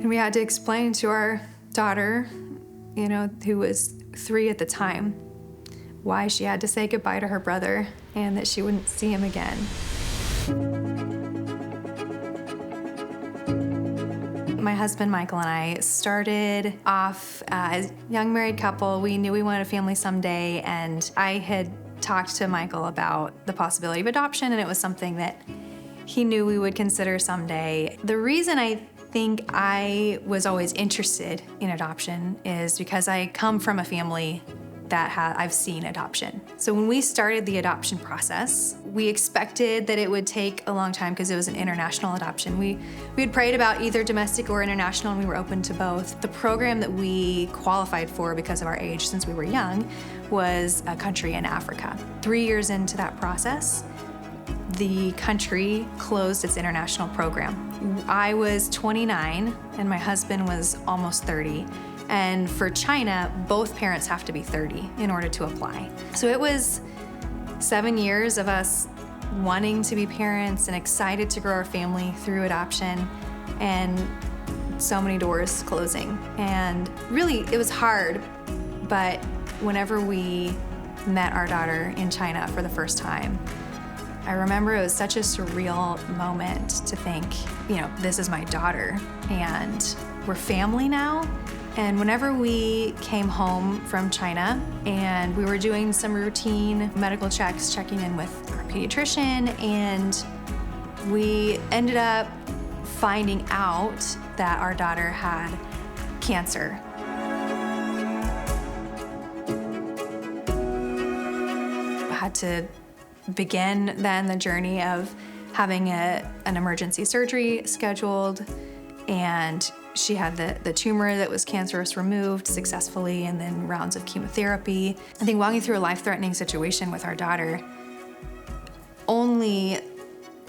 And we had to explain to our daughter, who was 3 at the time, why she had to say goodbye to her brother and that she wouldn't see him again. My husband, Michael, and I started off as a young married couple. We knew we wanted a family someday, and I had talked to Michael about the possibility of adoption, and it was something that he knew we would consider someday. The reason I think I was always interested in adoption is because I come from a family that I've seen adoption. So when we started the adoption process, we expected that it would take a long time because it was an international adoption. We had prayed about either domestic or international, and we were open to both. The program that we qualified for because of our age, since we were young, was a country in Africa. 3 years into that process, the country closed its international program. I was 29 and my husband was almost 30. And for China, both parents have to be 30 in order to apply. So it was 7 years of us wanting to be parents and excited to grow our family through adoption, and so many doors closing. And really, it was hard, but whenever we met our daughter in China for the first time, I remember it was such a surreal moment to think, this is my daughter and we're family now. And whenever we came home from China and we were doing some routine medical checks, checking in with our pediatrician, and we ended up finding out that our daughter had cancer. I had to begin then the journey of having an emergency surgery scheduled, and she had the tumor that was cancerous removed successfully, and then rounds of chemotherapy. I think walking through a life-threatening situation with our daughter only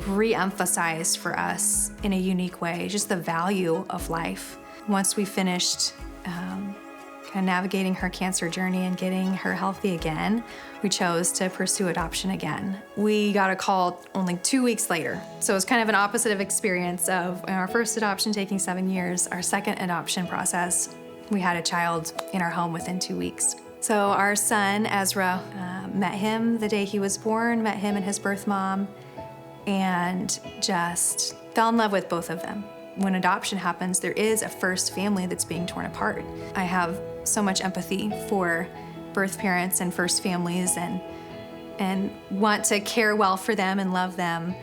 re-emphasized for us in a unique way just the value of life. Once we finished kind of navigating her cancer journey and getting her healthy again, we chose to pursue adoption again. We got a call only 2 weeks later. So it was kind of an opposite of experience of our first adoption taking 7 years. Our second adoption process, we had a child in our home within 2 weeks. So our son, Ezra, met him the day he was born, met him and his birth mom, and just fell in love with both of them. When adoption happens, there is a first family that's being torn apart. I have so much empathy for birth parents and first families, and want to care well for them and love them,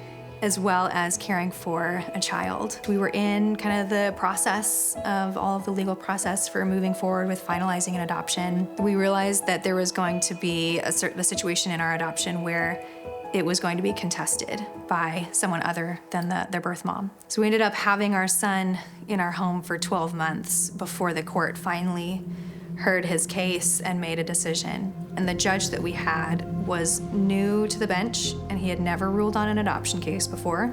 as well as caring for a child. We were in kind of the process of all of the legal process for moving forward with finalizing an adoption. We realized that there was going to be a situation in our adoption where it was going to be contested by someone other than the birth mom. So we ended up having our son in our home for 12 months before the court finally heard his case and made a decision. And the judge that we had was new to the bench, and he had never ruled on an adoption case before.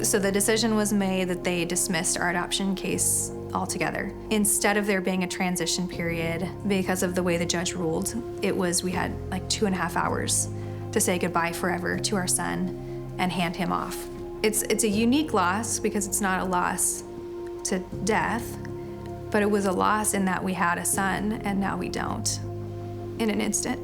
So the decision was made that they dismissed our adoption case altogether. Instead of there being a transition period, because of the way the judge ruled, we had like 2.5 hours to say goodbye forever to our son and hand him off. It's a unique loss because it's not a loss to death, but it was a loss in that we had a son and now we don't, in an instant.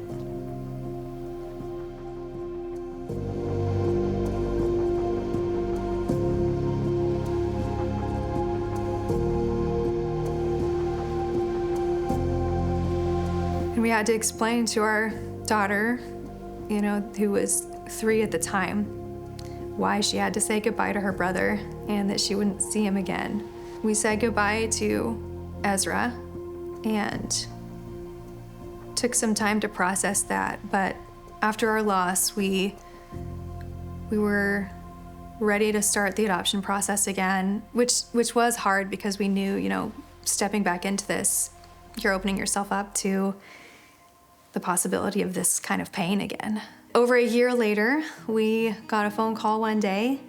And we had to explain to our daughter, who was 3 at the time, why she had to say goodbye to her brother and that she wouldn't see him again. We said goodbye to Ezra and took some time to process that, but after our loss, we were ready to start the adoption process again, which was hard because we knew, stepping back into this, you're opening yourself up to the possibility of this kind of pain again. Over a year later, we got a phone call one day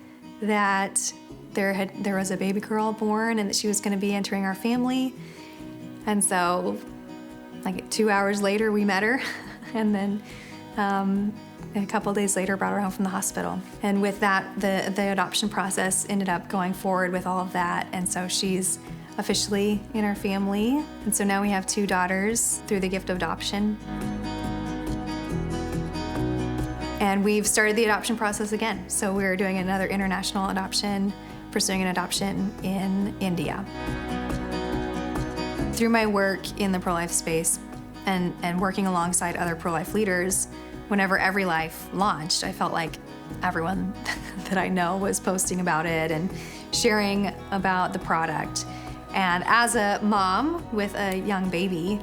that there was a baby girl born and that she was going to be entering our family. And so, like 2 hours later, we met her, and then a couple of days later, brought her home from the hospital. And with that, the adoption process ended up going forward with all of that. And so she's officially in our family. And so now we have 2 daughters through the gift of adoption. And we've started the adoption process again. So we're doing another international adoption, pursuing an adoption in India. Through my work in the pro-life space and working alongside other pro-life leaders, whenever EveryLife launched, I felt like everyone that I know was posting about it and sharing about the product. And as a mom with a young baby,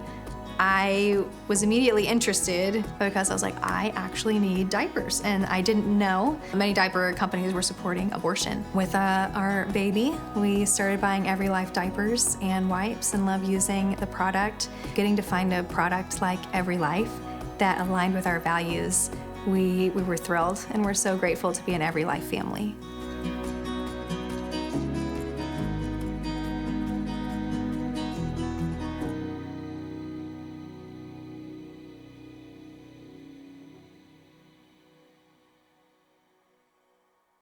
I was immediately interested because I was like, I actually need diapers. And I didn't know many diaper companies were supporting abortion. With our baby, we started buying EveryLife diapers and wipes and love using the product. Getting to find a product like EveryLife that aligned with our values, we were thrilled, and we're so grateful to be an EveryLife family.